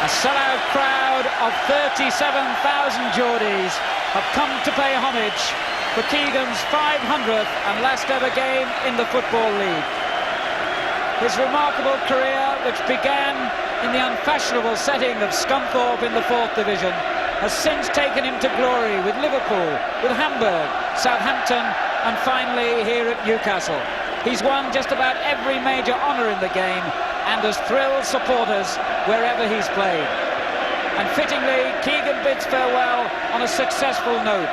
A sellout crowd of 37,000 Geordies have come to pay homage for Keegan's 500th and last ever game in the Football League. His remarkable career, which began in the unfashionable setting of Scunthorpe in the 4th Division, has since taken him to glory with Liverpool, with Hamburg, Southampton and finally here at Newcastle. He's won just about every major honour in the game and has thrilled supporters wherever he's played. And fittingly, Keegan bids farewell on a successful note,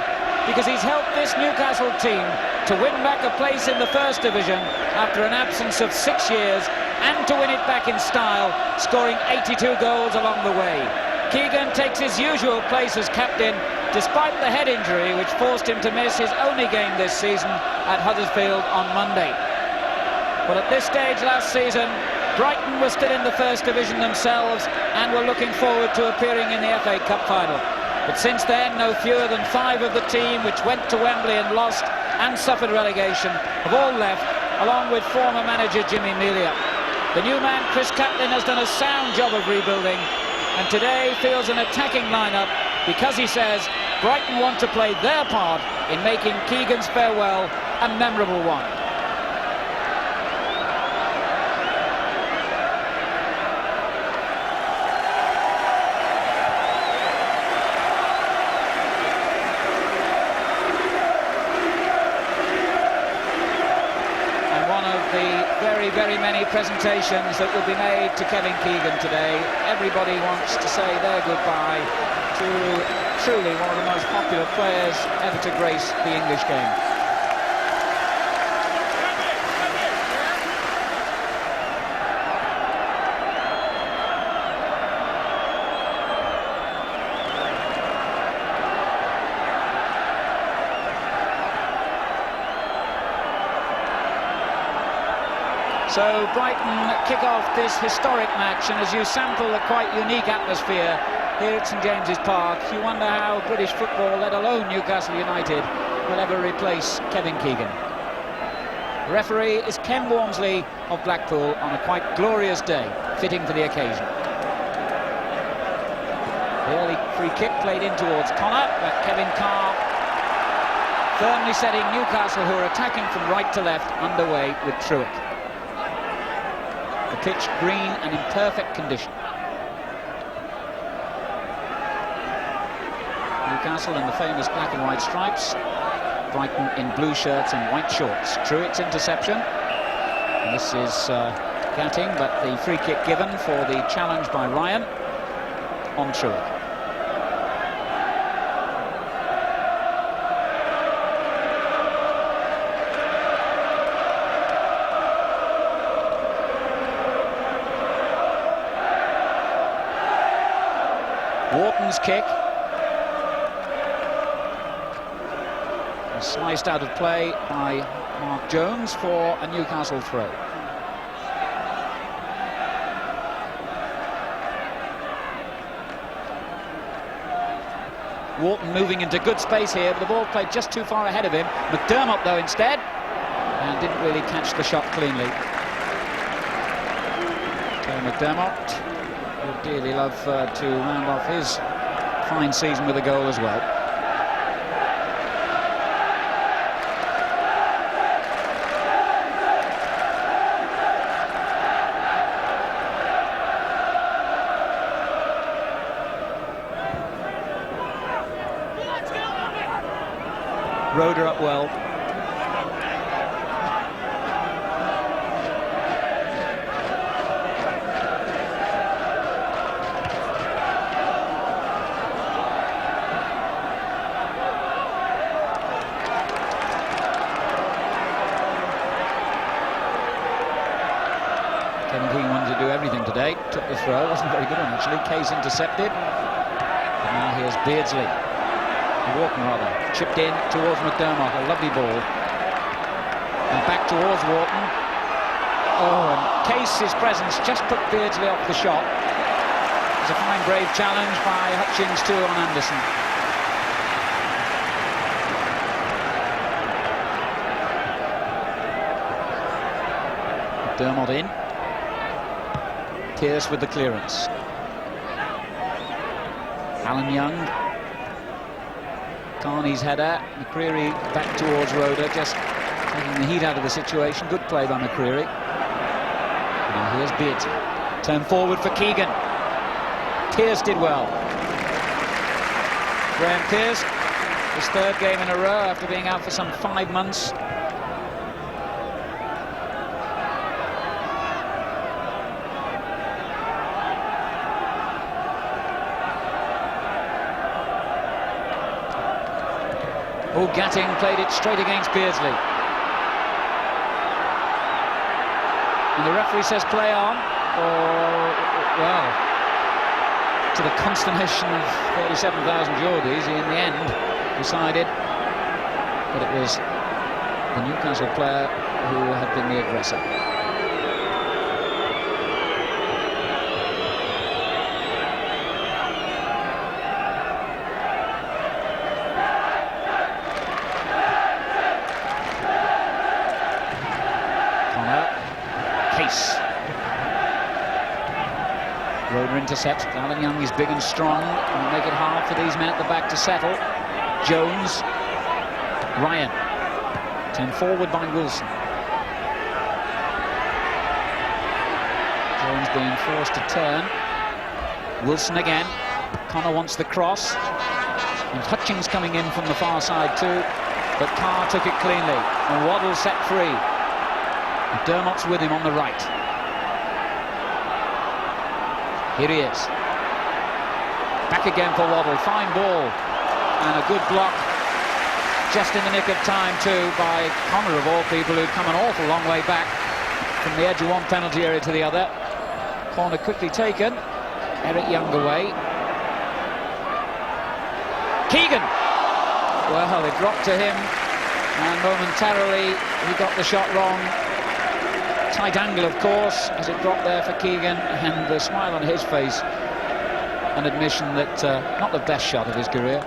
because he's helped this Newcastle team to win back a place in the 1st Division after an absence of 6 years, and to win it back in style, scoring 82 goals along the way. Keegan takes his usual place as captain, despite the head injury which forced him to miss his only game this season at Huddersfield on Monday. But at this stage last season, Brighton were still in the 1st Division themselves and were looking forward to appearing in the FA Cup final. But since then, no fewer than 5 of the team which went to Wembley and lost and suffered relegation have all left, along with former manager Jimmy Melia. The new man, Chris Catlin, has done a sound job of rebuilding, and today feels an attacking lineup because he says Brighton want to play their part in making Keegan's farewell a memorable one. Very many presentations that will be made to Kevin Keegan today. Everybody wants to say their goodbye to truly one of the most popular players ever to grace the English game. So Brighton kick off this historic match, and as you sample a quite unique atmosphere here at St James's Park, you wonder how British football, let alone Newcastle United, will ever replace Kevin Keegan. The referee is Ken Walmsley of Blackpool on a quite glorious day, fitting for the occasion. The early free kick played in towards Connor, but Kevin Carr firmly setting Newcastle, who are attacking from right to left, underway with Truitt. The pitch green and in perfect condition. Newcastle in the famous black and white stripes, Brighton in blue shirts and white shorts. Truitt's interception, and this is Gatting, but the free kick given for the challenge by Ryan on Truitt. Wharton's kick, sliced out of play by Mark Jones for a Newcastle throw. Wharton moving into good space here, but the ball played just too far ahead of him. McDermott though instead, and didn't really catch the shot cleanly. So McDermott would dearly love to round off his fine season with a goal as well. Roeder up well. Kevin Keegan wanted to do everything today. Took the throw, wasn't a very good one actually. Case intercepted. And now here's Beardsley. Wharton rather. Chipped in towards McDermott. A lovely ball. And back towards Wharton. Oh, and Case's presence just put Beardsley off the shot. It's a fine, brave challenge by Hutchings too on Anderson. McDermott in. Pearce with the clearance. Alan Young. Carney's header. McCreary back towards Roeder, just taking the heat out of the situation. Good play by McCreary. Now here's Beard. Turn forward for Keegan. Pearce did well. Graham Pearce, his third game in a row after being out for some 5 months. Oh, Gatting played it straight against Beardsley. And the referee says play on, or, well, to the consternation of 37,000 Geordies, he in the end decided that it was the Newcastle player who had been the aggressor. Roeder intercepts. Alan Young is big and strong and will make it hard for these men at the back to settle. Jones. Ryan. Turned forward by Wilson. Jones being forced to turn. Wilson again. Connor wants the cross. And Hutchings coming in from the far side too. But Carr took it cleanly. And Waddle set free. Dermott's with him on the right. Here he is. Back again for Waddle. Fine ball. And a good block. Just in the nick of time, too, by Connor, of all people, who'd come an awful long way back from the edge of one penalty area to the other. Corner quickly taken. Eric Young away. Keegan. Well, it dropped to him. And momentarily, he got the shot wrong. Tight angle, of course, as it dropped there for Keegan, and the smile on his face, an admission that not the best shot of his career.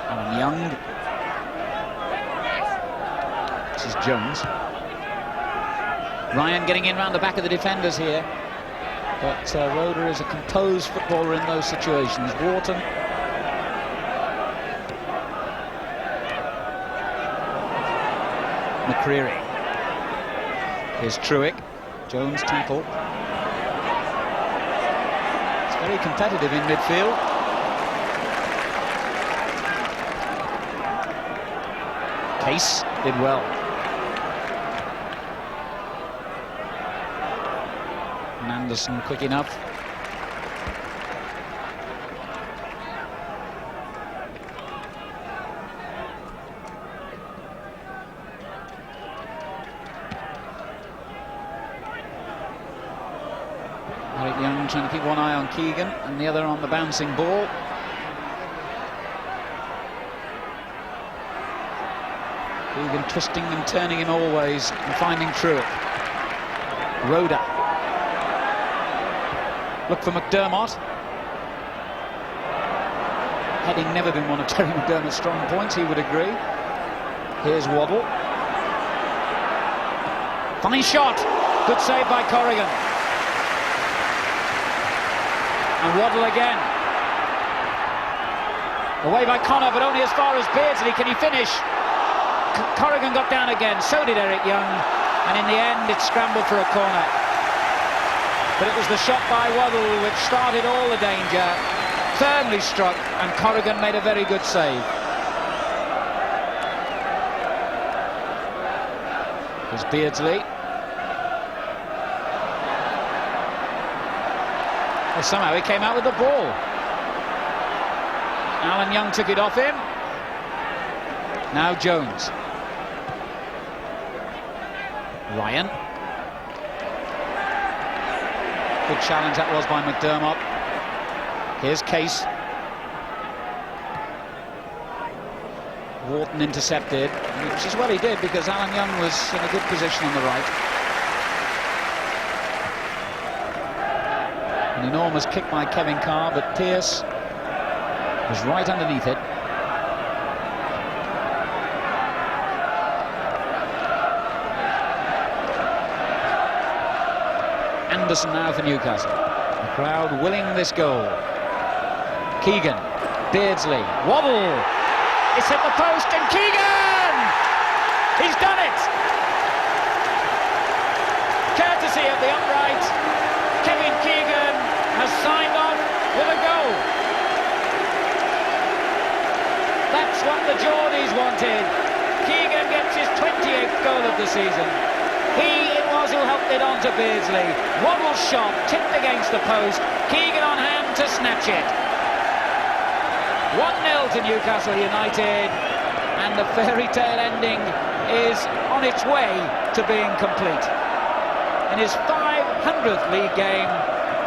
Alan Young. This is Jones. Ryan getting in round the back of the defenders here, but Roeder is a composed footballer in those situations. Wharton. McCreary. Here's Truick. Jones tackle. It's very competitive in midfield. Case did well. Anderson quick enough. Eric Young trying to keep one eye on Keegan and the other on the bouncing ball. Keegan twisting and turning him always and finding Truitt. Roeder. Look for McDermott. Heading never been one of Terry McDermott's strong points, he would agree. Here's Waddle. Funny shot. Good save by Corrigan. And Waddle again. Away by Connor, but only as far as Beardsley. Can he finish? Corrigan got down again. So did Eric Young. And in the end, it scrambled for a corner. But it was the shot by Waddle which started all the danger. Firmly struck, and Corrigan made a very good save. Here's Beardsley. Well, somehow he came out with the ball. Alan Young took it off him. Now Jones. Ryan. Good challenge that was by McDermott. Here's Case. Wharton intercepted, which is what he did because Alan Young was in a good position on the right. An enormous kick by Kevin Carr, but Pearce Was right underneath it. Anderson now for Newcastle. The crowd willing this goal. Keegan, Beardsley, Waddle. It's hit the post and Keegan! He's done it! Courtesy of the upright, Kevin Keegan has signed off with a goal. That's what the Geordies wanted. Keegan gets his 28th goal of the season. He it was who helped it on to Beardsley. Waddle's shot tipped against the post. Keegan on hand to snatch it. 1-0 to Newcastle United, and the fairy tale ending is on its way to being complete. In his 500th league game,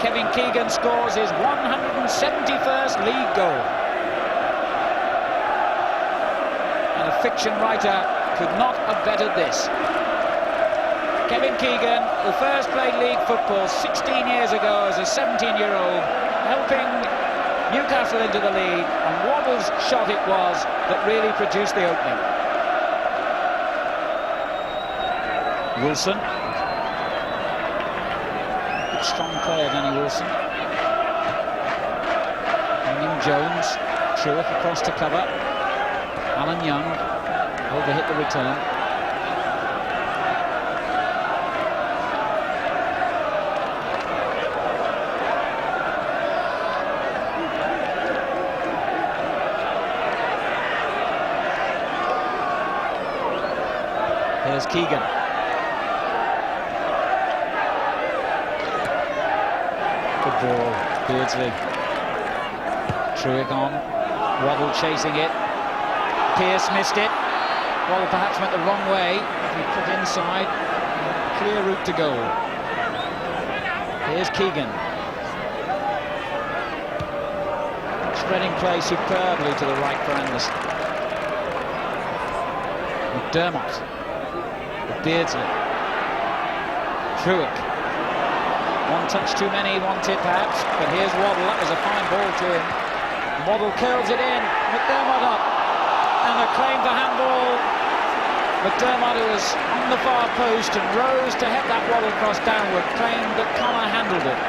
Kevin Keegan scores his 171st league goal. And a fiction writer could not have bettered this. Kevin Keegan, who first played league football 16 years ago as a 17-year-old, helping Newcastle into the lead, and Waddle's shot it was that really produced the opening. Wilson. Good strong player, Danny Wilson. Bringing Jones. Truitt across to cover. Alan Young overhit the return. Here's Keegan. Good ball, Beardsley. Truitt on. Waddle chasing it. Pearce missed it. Waddle perhaps went the wrong way. He put inside. Clear route to goal. Here's Keegan. Spreading play superbly to the right for Anderson. McDermott. Beardsley. Truitt. One touch too many wanted perhaps, but here's Waddle. That was a fine ball to him. Waddle curls it in. McDermott up. And a claim for handball. McDermott, who was on the far post and rose to head that Waddle cross downward, claimed that Connor handled it.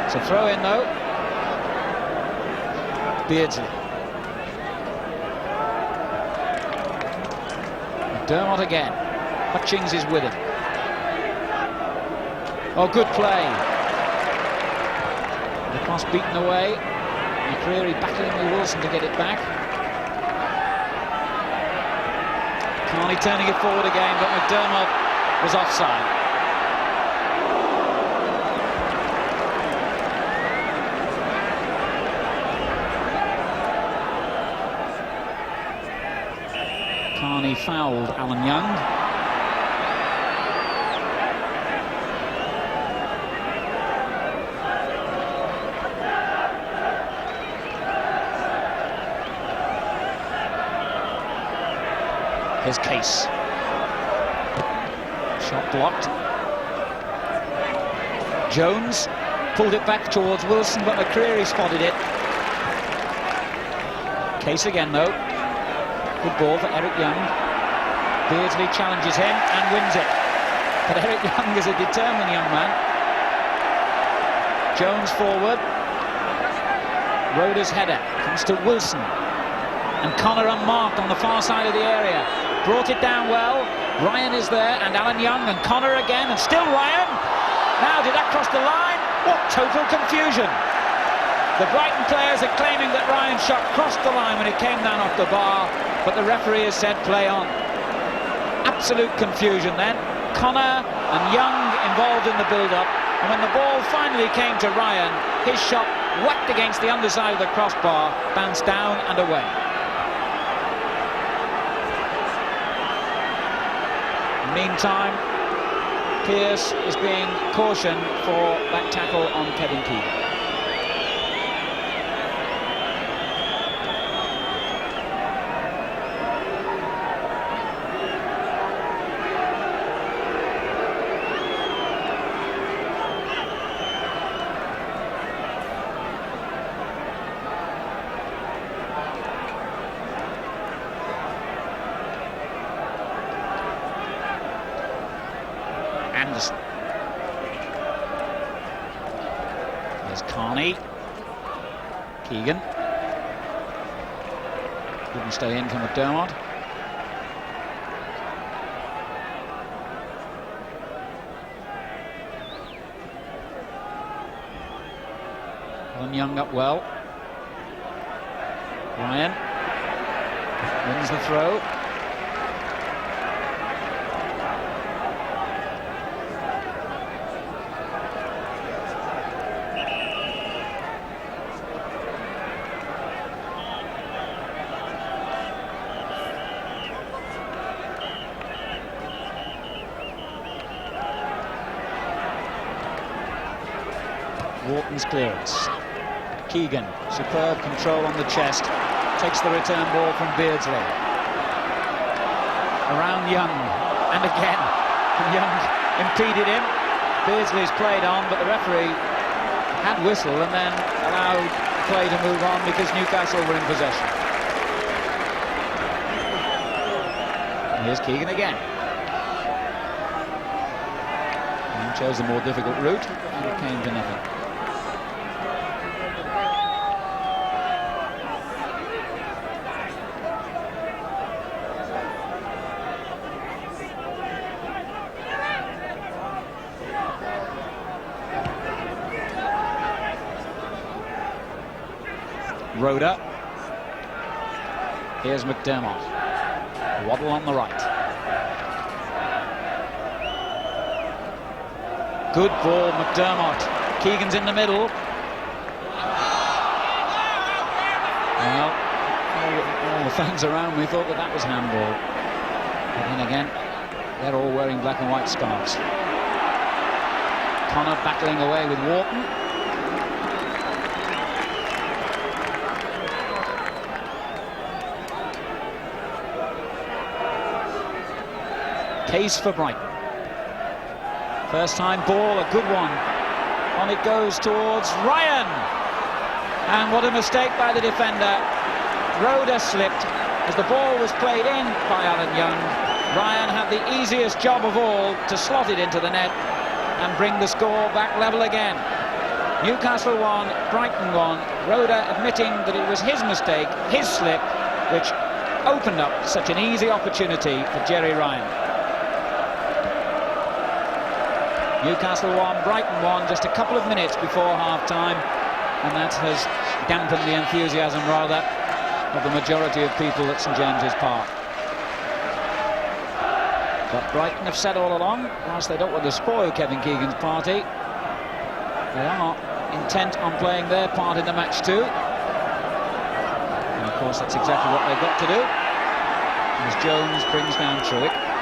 It's a throw in though. Beardsley. Dermott again. Hutchings is with him. Oh, good play. The cross beaten away. McCreary battling with Wilson to get it back. Carney turning it forward again, but McDermott was offside. Carney fouled Alan Young. Here's Case. Shot blocked. Jones pulled it back towards Wilson, but McCreary spotted it. Case again though. Good ball for Eric Young. Beardsley challenges him and wins it. But Eric Young is a determined young man. Jones forward. Roeder's header comes to Wilson. And Connor unmarked on the far side of the area. Brought it down well. Ryan is there, and Alan Young, and Connor again, and still Ryan. Now, did that cross the line? What total confusion. The Brighton players are claiming that Ryan's shot crossed the line when it came down off the bar, but the referee has said play on. Absolute confusion then. Connor and Young involved in the build-up, and when the ball finally came to Ryan, his shot whacked against the underside of the crossbar, bounced down and away. Meantime, Pearce is being cautioned for that tackle on Kevin Keegan. Anderson. There's Carney. Keegan. Couldn't stay in for McDermott. Alan Young up well. Ryan wins the throw. Wharton's clearance. Keegan, superb control on the chest, takes the return ball from Beardsley. Around Young, and again, Young impeded him. Beardsley's played on, but the referee had whistle and then allowed play to move on because Newcastle were in possession. And here's Keegan again. And chose the more difficult route, and it came to nothing. Rhoda. Here's McDermott. Waddle on the right. Good ball, McDermott. Keegan's in the middle. Well, all the fans around me thought that was handball. But then again, they're all wearing black and white scarves. Connor battling away with Wharton. Case for Brighton. First time ball, a good one. On it goes towards Ryan. And what a mistake by the defender. Rhoda slipped as the ball was played in by Alan Young. Ryan had the easiest job of all to slot it into the net and bring the score back level again. Newcastle won, Brighton won. Rhoda admitting that it was his mistake, his slip, which opened up such an easy opportunity for Jerry Ryan. Newcastle won, Brighton won just a couple of minutes before half-time, and that has dampened the enthusiasm, rather, of the majority of people at St James's Park. But Brighton have said all along, whilst they don't want to spoil Kevin Keegan's party, they are intent on playing their part in the match too. And of course that's exactly what they've got to do. As Jones brings down Truick.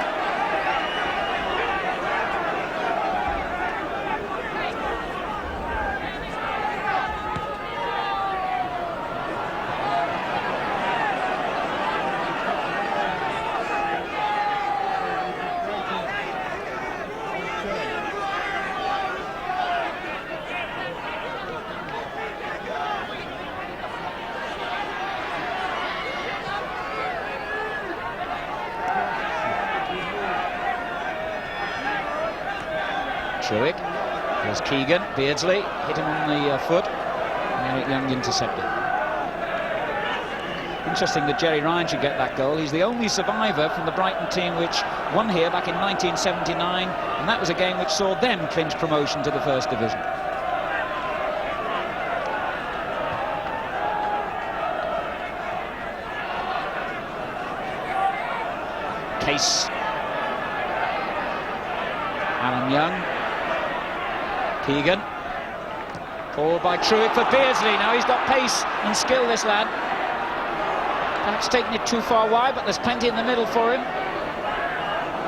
Truick, there's Keegan, Beardsley, hit him on the foot, and Eric Young intercepted. Interesting that Jerry Ryan should get that goal. He's the only survivor from the Brighton team which won here back in 1979, and that was a game which saw them clinch promotion to the First Division. Case. Alan Young. Keegan, forward by Truick for Beardsley. Now he's got pace and skill, this lad. Perhaps taking it too far wide, but there's plenty in the middle for him.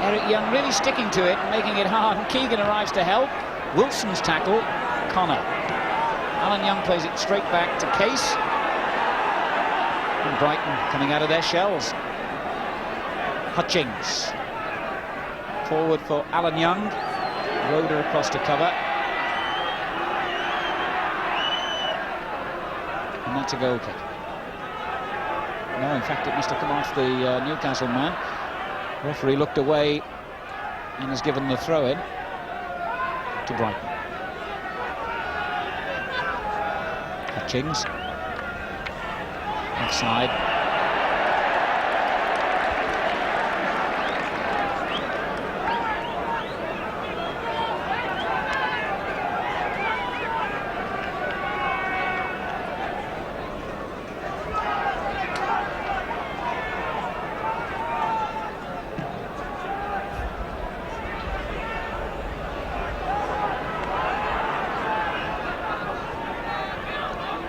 Eric Young really sticking to it and making it hard, and Keegan arrives to help. Wilson's tackle, Connor. Alan Young plays it straight back to Case. And Brighton coming out of their shells. Hutchings. Forward for Alan Young. Rhoda across to cover. And that's a goal kick. No, in fact, it must have come off the Newcastle man. Referee looked away and has given the throw-in. to Brighton. Hutchings. Offside.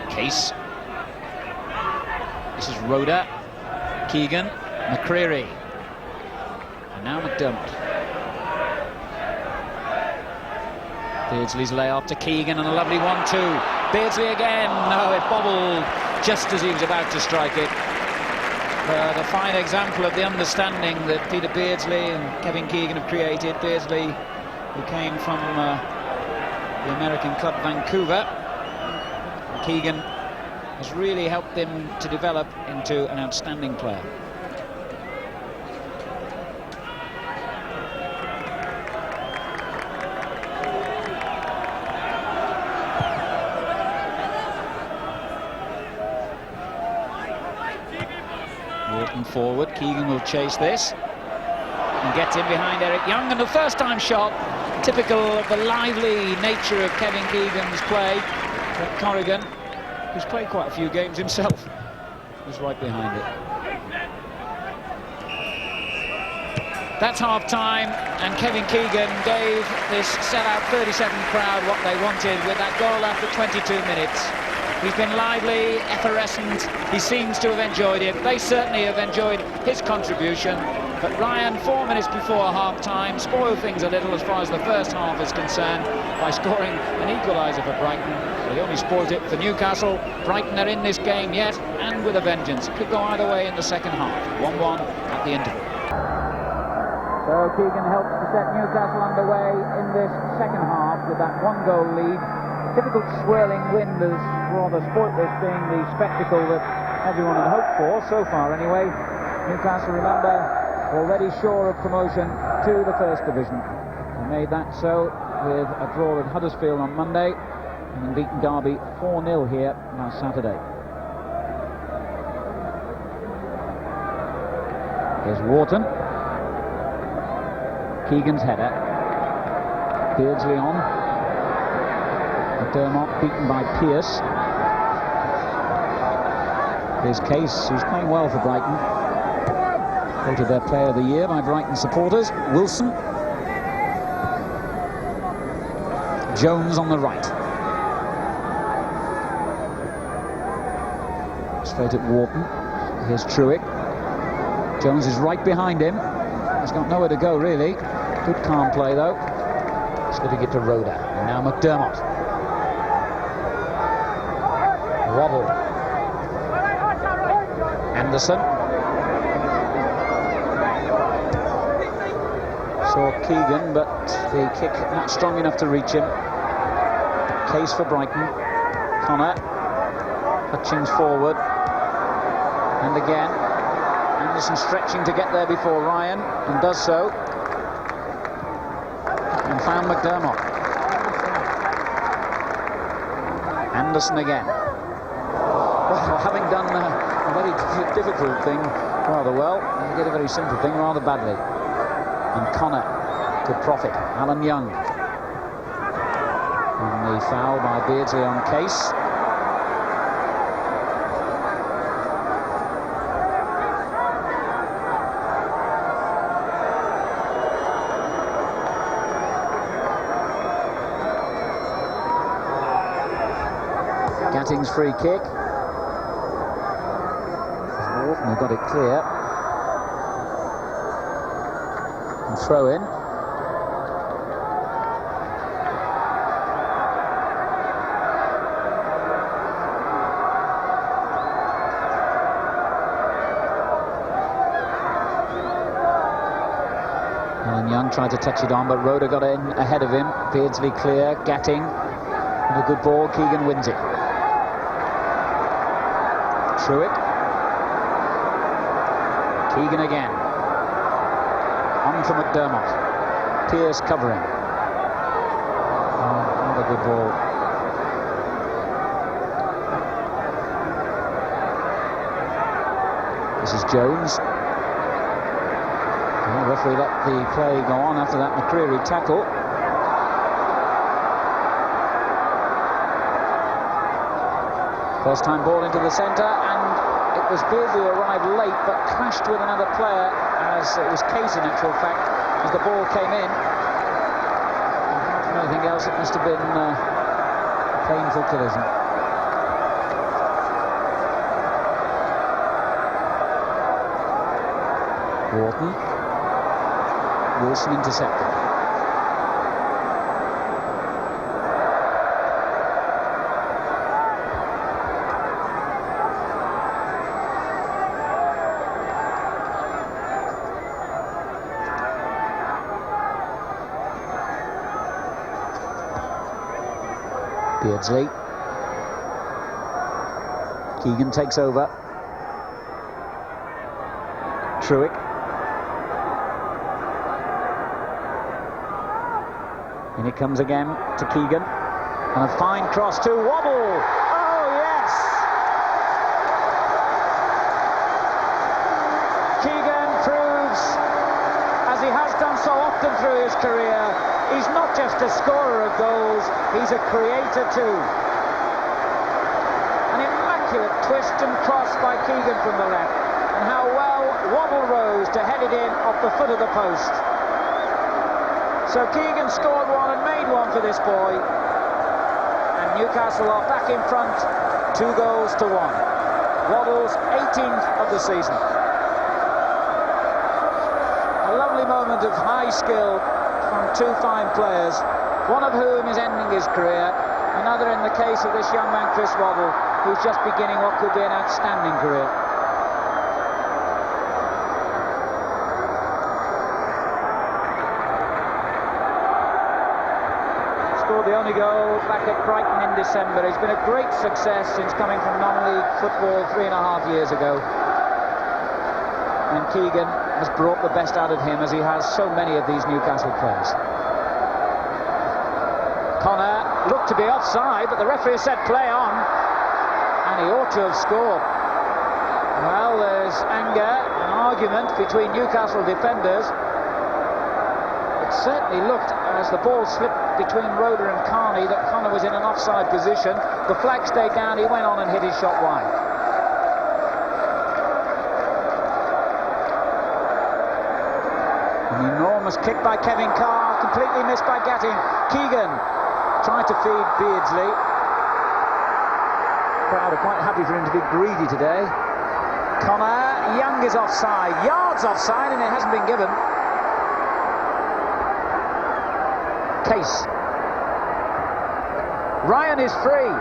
Case. This is Rhoda, Keegan, McCreary, and now McDermott. Beardsley's layoff to Keegan and a lovely 1-2. Beardsley again. No, it bobbled just as he was about to strike it. A fine example of the understanding that Peter Beardsley and Kevin Keegan have created. Beardsley, who came from the American club Vancouver. Keegan has really helped them to develop into an outstanding player. Walking forward, Keegan will chase this and get in behind Eric Young, and the first time shot, typical of the lively nature of Kevin Keegan's play. But Corrigan, who's played quite a few games himself, was right behind it. That's half-time, and Kevin Keegan gave this sellout 30-second crowd what they wanted with that goal after 22 minutes. He's been lively, effervescent, he seems to have enjoyed it. They certainly have enjoyed his contribution. But Ryan, 4 minutes before half-time, spoiled things a little as far as the first half is concerned by scoring an equaliser for Brighton. But he only spoiled it for Newcastle. Brighton are in this game yet, and with a vengeance. It could go either way in the second half. 1-1 at the interval. So Keegan helps to set Newcastle underway in this second half with that one-goal lead. Difficult swirling wind has rather spoilt this being the spectacle that everyone had hoped for, so far anyway. Newcastle, remember, already sure of promotion to the First Division. They made that so with a draw at Huddersfield on Monday and beaten Derby 4-0 here last Saturday. Here's Wharton. Keegan's header. Beardsley on. McDermott beaten by Pearce. Here's Case, who's playing well for Brighton. Voted their player of the year by Brighton supporters. Wilson. Jones on the right. Straight at Wharton. Here's Truick. Jones is right behind him. He's got nowhere to go, really. Good calm play, though. He's going to get to Rhoda. And now McDermott. Wobble. Anderson. Saw Keegan, but the kick not strong enough to reach him. Case for Brighton. Connor. Hutchings forward. And again. Anderson stretching to get there before Ryan, and does so. And found McDermott. Anderson again. Well, having done a very difficult thing rather well, he did a very simple thing rather badly. And Connor could profit. Alan Young. And the foul by Beardsley on Case. Gatting's free kick. Wharton got it clear. And throw in. Alan Young tried to touch it on, but Rhoda got in ahead of him. Beardsley clear. Gatting. And a good ball. Keegan wins it. Truick. Keegan again. On for McDermott. Pearce covering. Another good ball. This is Jones. And the referee let the play go on after that McCreary tackle. First time ball into the centre, and it was Beardsley who arrived late but clashed with another player, as it was Case in actual fact, as the ball came in. If anything else, it must have been a painful collision. Wharton. Wilson intercepted. Beardsley. Keegan takes over. Truick. And it comes again to Keegan. And a fine cross to Waddle. Oh, yes! Keegan proves, as he has done so often through his career, he's not just a scorer of goals, he's a creator too. An immaculate twist and cross by Keegan from the left. And how well Waddle rose to head it in off the foot of the post. So Keegan scored one and made one for this boy. And Newcastle are back in front, 2-1. Waddle's 18th of the season. A lovely moment of high skill from two fine players, one of whom is ending his career, another in the case of this young man Chris Waddle, who's just beginning what could be an outstanding career. Scored the only goal back at Brighton in December. He's been a great success since coming from non-league football 3.5 years ago. And Keegan has brought the best out of him, as he has so many of these Newcastle players. Connor looked to be offside, but the referee said play on, and he ought to have scored. Well, there's anger, an argument between Newcastle defenders. It certainly looked, as the ball slipped between Roeder and Carney, that Connor was in an offside position. The flag stayed down, he went on and hit his shot wide. An enormous kick by Kevin Carr, completely missed by Gatting. Keegan tried to feed Beardsley. Crowd are quite happy for him to be greedy today. Connor, Young is offside, yards offside, and it hasn't been given. Case. Ryan is free.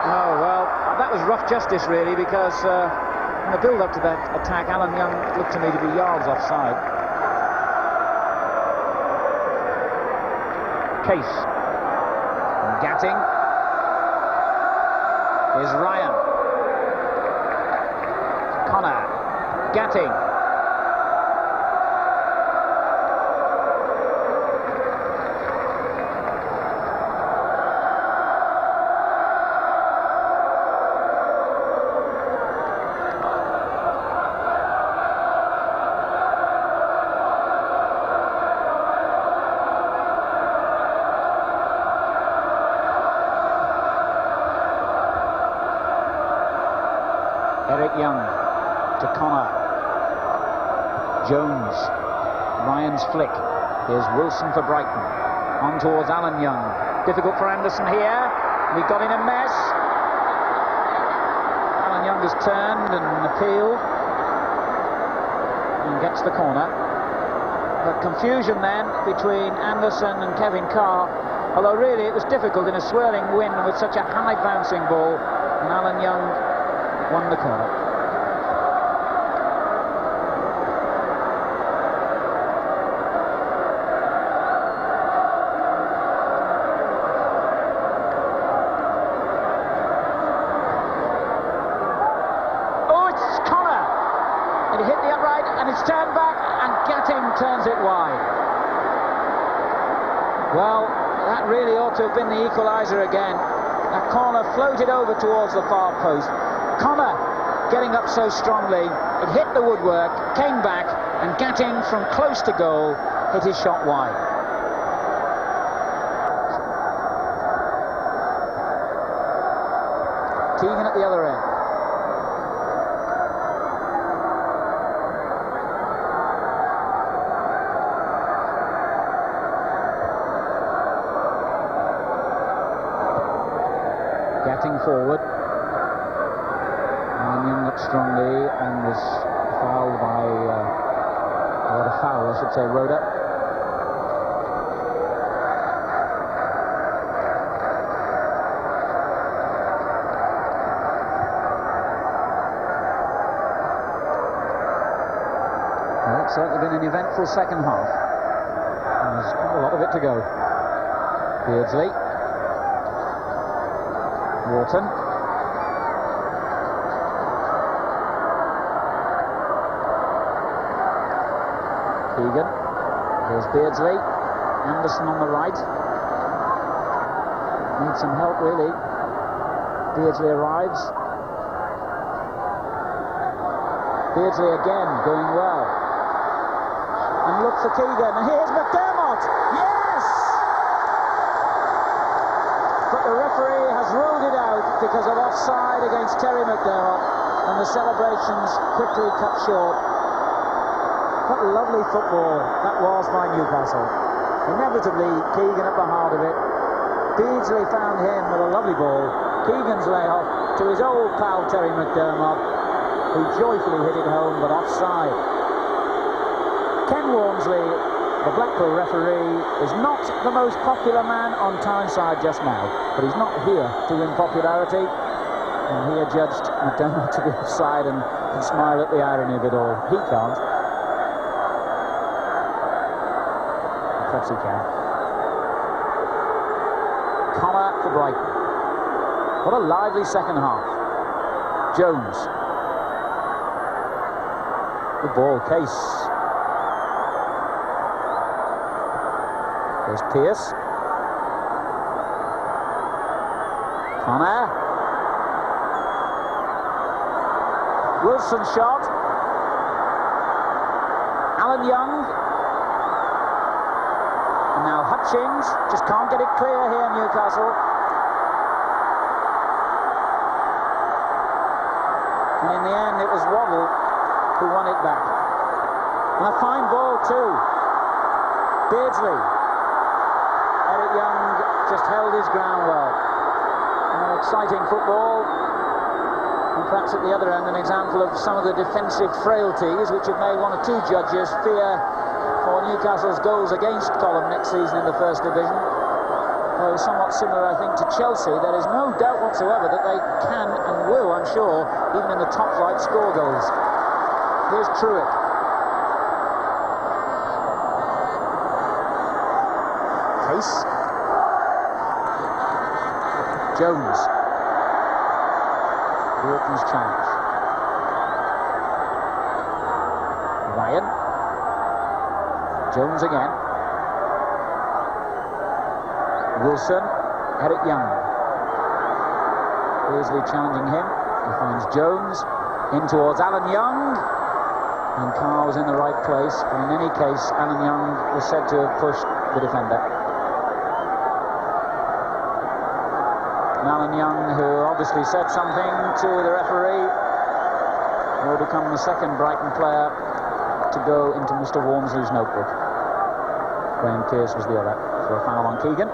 Oh, well, that was rough justice, really, because in the build-up to that attack, Alan Young looked to me to be yards offside. Case. And Gatting. Here's Ryan. Connor. Gatting. Eric Young to Connor. Jones. Ryan's flick. Here's Wilson for Brighton. On towards Alan Young. Difficult for Anderson here. We got in a mess. Alan Young has turned and appealed. And gets the corner. But confusion then between Anderson and Kevin Carr. Although really it was difficult in a swirling wind with such a high bouncing ball. And Alan Young won the corner. Oh, it's Connor! And he hit the upright, and it's turned back, and Gatting turns it wide. Well, that really ought to have been the equaliser again. That corner floated over towards the far post. Connor getting up so strongly, it hit the woodwork, came back, and Gatting from close to goal hit his shot wide. Keegan at the other end. Gatting forward. Albion up strongly and was fouled by, a foul I should say, Rhoda. Well, it's certainly been an eventful second half. There's quite a lot of it to go. Beardsley. Wharton. Keegan. Here's Beardsley. Anderson on the right. Needs some help, really. Beardsley arrives. Beardsley again doing well. And look for Keegan. And here's McDermott. Yes! But the referee has ruled it out because of offside against Terry McDermott, and the celebrations quickly cut short. What lovely football that was by Newcastle. Inevitably, Keegan at the heart of it. Beardsley found him with a lovely ball. Keegan's layoff to his old pal Terry McDermott, who joyfully hit it home, but offside. Ken Walmsley, the Blackpool referee, is not the most popular man on Tyneside just now, but he's not here to win popularity, and he adjudged McDermott to be offside and can smile at the irony of it all. He can't. Perhaps he can. Connor for Brighton. What a lively second half. Jones. Good ball, Case. There's Pearce. Connor. Wilson shot. Alan Young. And now Hutchings. Just can't get it clear here, Newcastle. And in the end, it was Waddle who won it back. And a fine ball, too. Beardsley. Eric Young just held his ground well. Exciting football, and perhaps at the other end an example of some of the defensive frailties which have made one or two judges fear for Newcastle's goals against column next season in the First Division. Though somewhat similar, I think, to Chelsea, there is no doubt whatsoever that they can and will, I'm sure, even in the top flight, score goals. Here's Truitt. Case. Jones. Wharton's challenge. Ryan. Jones again. Wilson. Eric Young. Beardsley challenging him. He finds Jones. In towards Alan Young. And Carr was in the right place. And in any case, Alan Young was said to have pushed the defender. Alan Young, who obviously said something to the referee, will become the second Brighton player to go into Mr. Walmsley's notebook. Graham Pearce was the other for a foul on Keegan.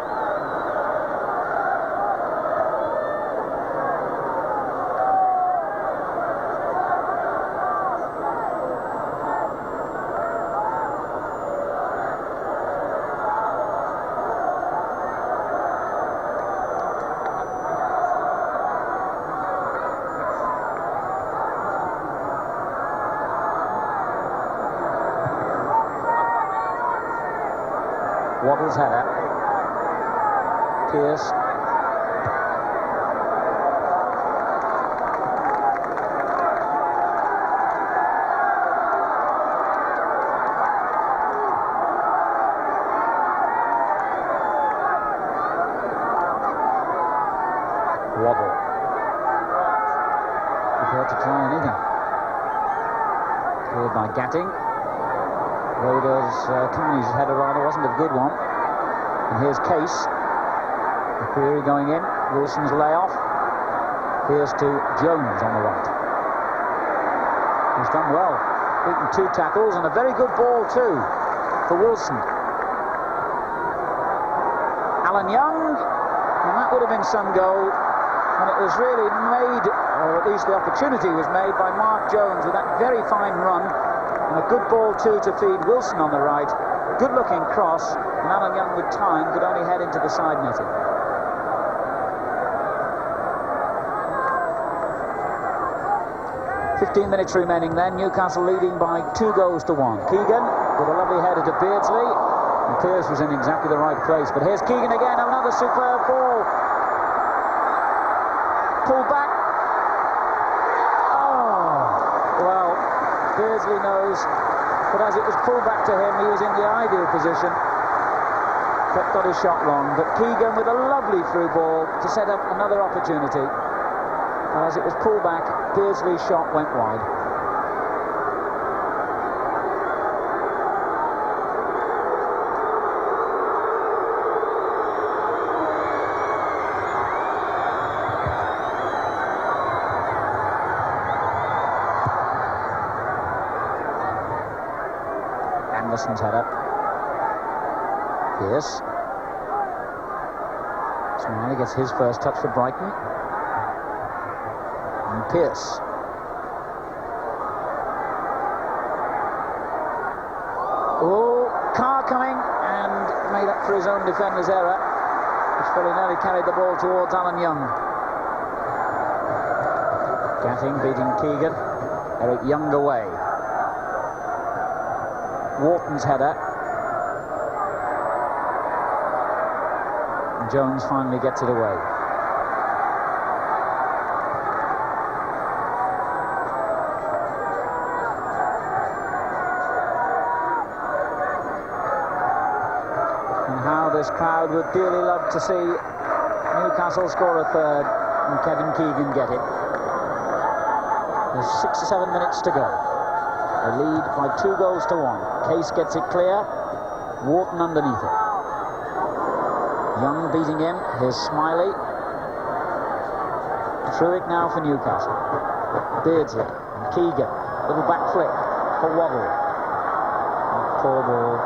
Waddle's header. Pearce. Waddle. Prepared to try anything. Cleared by Gatting. Roder's Carney's header rather wasn't a good one. And here's Case. McCreary going in. Wilson's layoff. Here's to Jones on the right. He's done well. Beaten 2 tackles and a very good ball too for Wilson. Alan Young, and that would have been some goal. And it was really made, or at least the opportunity was made by Mark Jones with that very fine run. And a good ball too to feed Wilson on the right. Good looking cross, and Alan Young with time could only head into the side netting. "15 minutes remaining then, Newcastle leading by 2-1. Keegan with a lovely header to Beardsley, and Pearce was in exactly the right place. But here's Keegan again, another superb ball. Pull back. Oh, well, Beardsley knows, but as it was pulled back to him, he was in the ideal position. But got his shot wrong. But Keegan with a lovely through ball to set up another opportunity. And as it was pulled back, Beardsley's shot went wide. Anderson's header. Pearce. Smiley gets his first touch for Brighton. And Pearce. Oh, Carr coming and made up for his own defender's error, which very nearly carried the ball towards Alan Young. Gatting beating Keegan. Eric Young away. Wharton's header. And Jones finally gets it away. And how this crowd would dearly love to see Newcastle score a third and Kevin Keegan get it. There's 6 or 7 minutes to go. They lead by 2-1. Case gets it clear. Wharton underneath it. Young beating him. Here's Smiley. Through it now for Newcastle. Beardsley and Keegan. Little back flick for Waddle. And poor ball.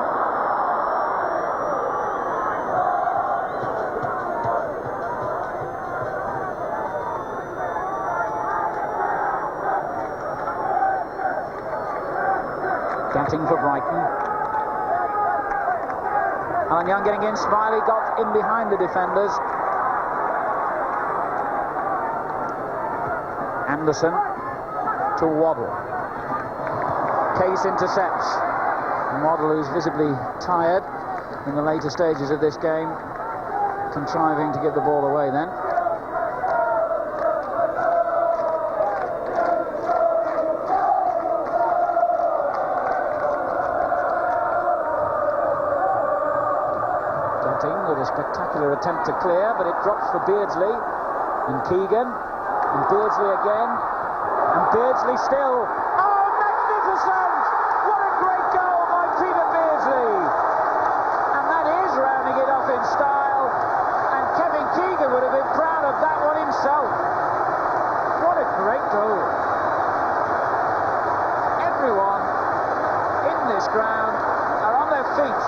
Gatting for Brighton. Alan Young getting in. Smiley got in behind the defenders. Anderson to Waddle. Case intercepts. Waddle, who's visibly tired in the later stages of this game, contriving to give the ball away then. With a spectacular attempt to clear, but it drops for Beardsley and Keegan, and Beardsley again, and Beardsley still. Oh, magnificent! What a great goal by Peter Beardsley! And that is rounding it off in style, and Kevin Keegan would have been proud of that one himself. What a great goal! Everyone in this ground are on their feet.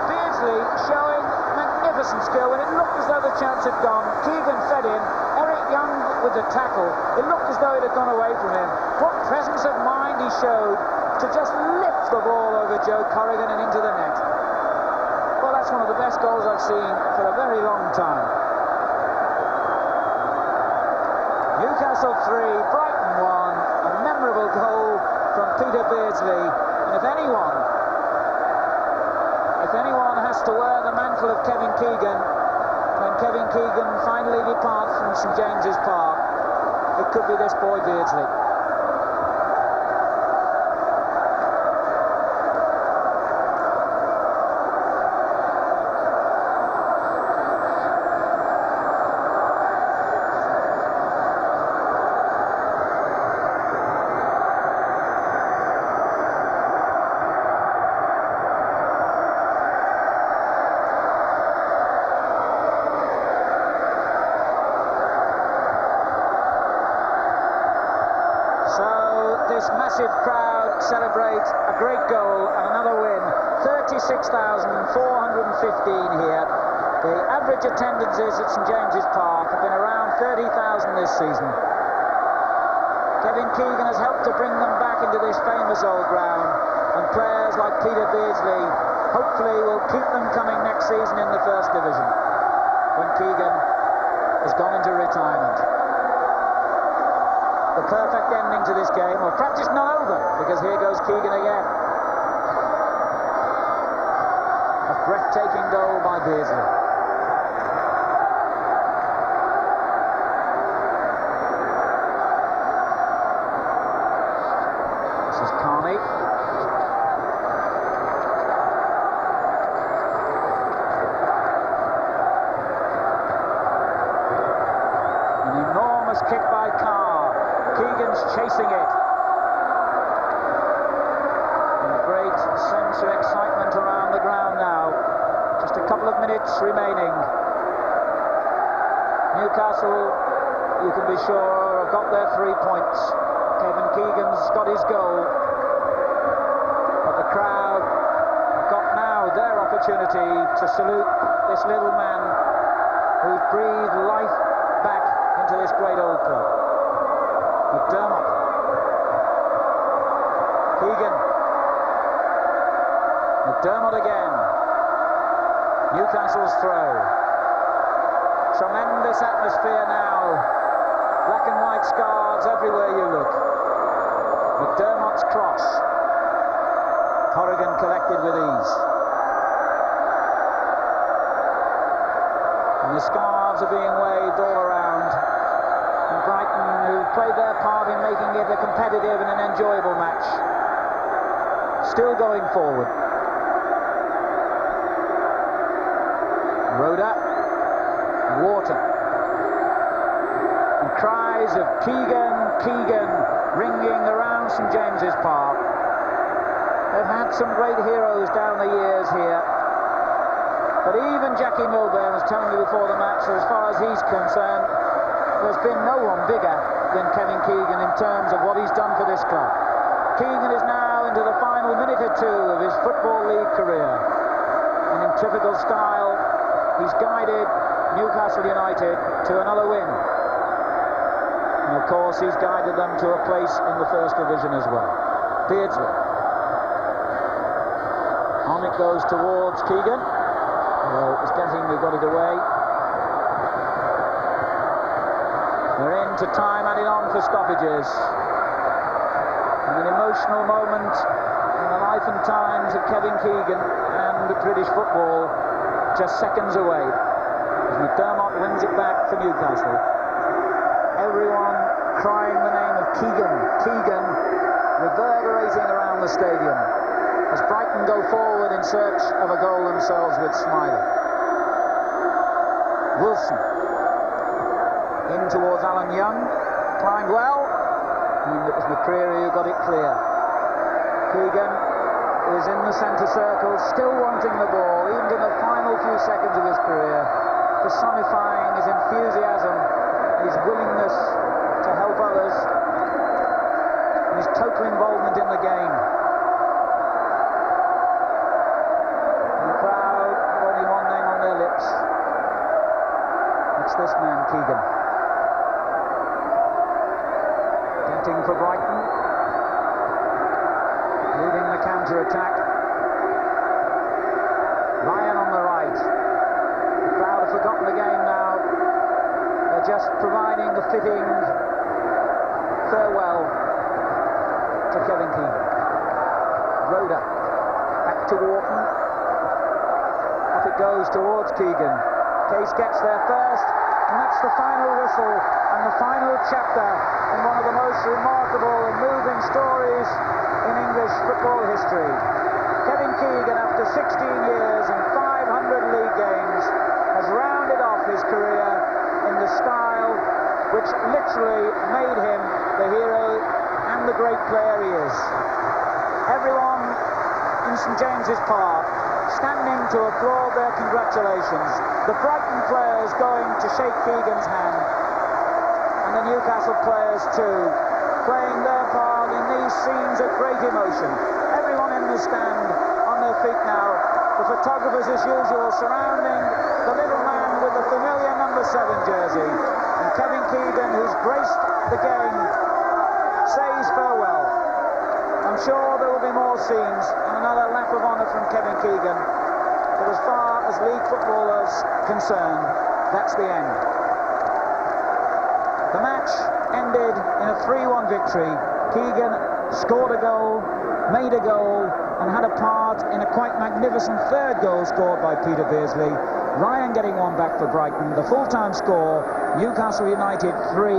Beardsley showing magnificent skill when it looked as though the chance had gone. Keegan fed in. Eric Young with the tackle. It looked as though it had gone away from him. What presence of mind he showed to just lift the ball over Joe Corrigan and into the net. Well, that's one of the best goals I've seen for a very long time. Newcastle 3, Brighton 1. A memorable goal from Peter Beardsley. And if anyone has to wear the mantle of Kevin Keegan when Kevin Keegan finally departs from St James's Park, it could be this boy Beardsley. massive crowd celebrate a great goal and another win. 36,415 here. The average attendances at St James's Park have been around 30,000 this season. Kevin Keegan has helped to bring them back into this famous old ground, and players like Peter Beardsley hopefully will keep them coming next season in the First Division when Keegan has gone into retirement. The perfect ending to this game. Well, perhaps it's not over, because here goes Keegan again. A breathtaking goal by Beardsley. This is Carney. An enormous kick by Carr. Keegan's chasing it. And a great sense of excitement around the ground now. Just a couple of minutes remaining. Newcastle, you can be sure, have got their 3 points. Kevin Keegan's got his goal. But the crowd have got now their opportunity to salute this little man who's breathed life back into this great old club. McDermott. Keegan. McDermott again. Newcastle's throw. Tremendous atmosphere now. Black and white scarves everywhere you look. McDermott's cross. Corrigan collected with ease. And the scarves are being waved all around. And Brighton, who played their part in making it a competitive and an enjoyable match, still going forward. Rhoda, Wharton, and cries of Keegan, Keegan ringing around St James's Park. They've had some great heroes down the years here, but even Jackie Milburn was telling me before the match that as far as he's concerned, there's been no one bigger than Kevin Keegan in terms of what he's done for this club. Keegan is now into the final minute or two of his Football League career, and in typical style, he's guided Newcastle United to another win. And of course, he's guided them to a place in the First Division as well. Beardsley. On it goes towards Keegan. Well, it's getting, we've got it away. We're into time, added on for stoppages. And an emotional moment in the life and times of Kevin Keegan and British football, just seconds away. As McDermott wins it back for Newcastle. Everyone crying the name of Keegan, Keegan, reverberating around the stadium as Brighton go forward in search of a goal themselves with Smiley. Wilson in towards Alan Young, climbed well, and it was McCreary who got it clear. Keegan is in the centre circle, still wanting the ball, even in the final few seconds of his career, personifying his enthusiasm, his willingness to help others, and his total involvement in the game. And the crowd have only one name on their lips. It's this man, Keegan. Getting for Brighton, leading the counter-attack. Ryan on the right. The crowd have forgotten the game now. They're just providing the fitting farewell to Kevin Keegan. Rhoda, back to Wharton. Off it goes towards Keegan. Case gets there first, and that's the final whistle and the final chapter in one of the most remarkable and moving stories in English football history. Kevin Keegan, after 16 years and 500 league games, has rounded off his career in the style which literally made him the hero and the great player he is. Everyone in St James's Park standing to applaud their congratulations. The Brighton players going to shake Keegan's hand, and the Newcastle players too. playing their part in these scenes of great emotion. Everyone in the stand on their feet now. The photographers, as usual, surrounding the little man with the familiar number 7 jersey. And Kevin Keegan, who's graced the game, says farewell. I'm sure there will be more scenes and another lap of honour from Kevin Keegan. But as far as league footballers concerned, that's the end. The match ended in a 3-1 victory. Keegan scored a goal, made a goal, and had a part in a quite magnificent third goal scored by Peter Beardsley. Ryan getting one back for Brighton. The full-time score, Newcastle United 3,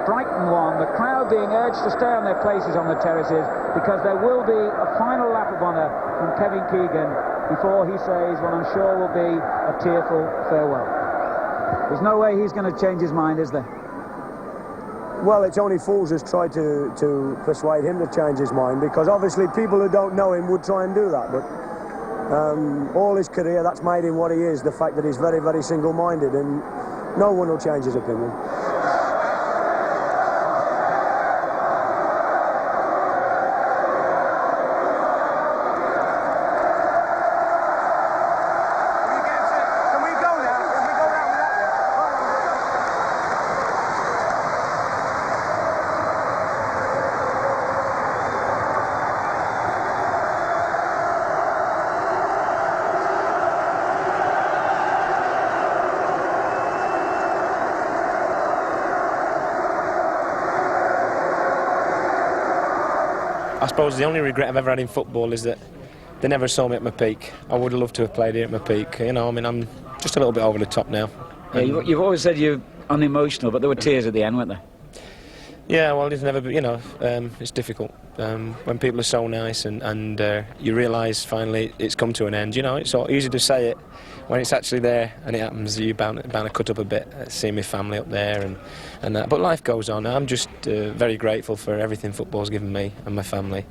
Brighton 1. The crowd being urged to stay on their places on the terraces because there will be a final lap of honour from Kevin Keegan before he says what I'm sure will be a tearful farewell. There's no way he's going to change his mind, is there? Well, it's only fools who's tried to persuade him to change his mind, because obviously people who don't know him would try and do that, but all his career, that's made him what he is, the fact that he's very, very single-minded, and no one will change his opinion. I suppose the only regret I've ever had in football is that they never saw me at my peak. I would have loved to have played here at my peak. You know, I mean, I'm just a little bit over the top now. Yeah, you've always said you're unemotional, but there were tears at the end, weren't there? Yeah, well, it's never, you know, it's difficult when people are so nice and you realise finally it's come to an end. You know, it's so easy to say it when it's actually there and it happens. You're bound to cut up a bit, seeing my family up there and that. But life goes on. I'm just very grateful for everything football's given me and my family,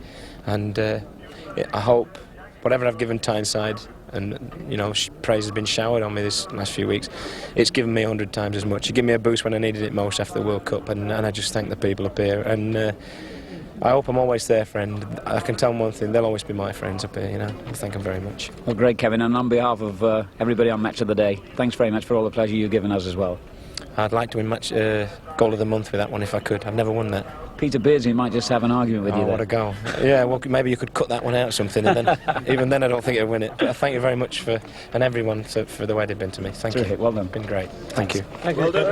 and I hope whatever I've given Tyneside, and you know, praise has been showered on me this last few weeks, it's given me 100 times as much. It gave me a boost when I needed it most after the World Cup, and I just thank the people up here, and I hope I'm always their friend. I can tell them one thing, they'll always be my friends up here, you know. I thank them very much. Well, great, Kevin, and on behalf of everybody on Match of the Day, thanks very much for all the pleasure you've given us as well. I'd like to win match goal of the month with that one if I could. I've never won that. Peter Beardsley might just have an argument with you there. What a goal. Yeah, well, maybe you could cut that one out or something, and then even then I don't think I'd win it. But I thank you very much and everyone for the way they've been to me. Thank you. Well done. It's been great. Thank you. Well done.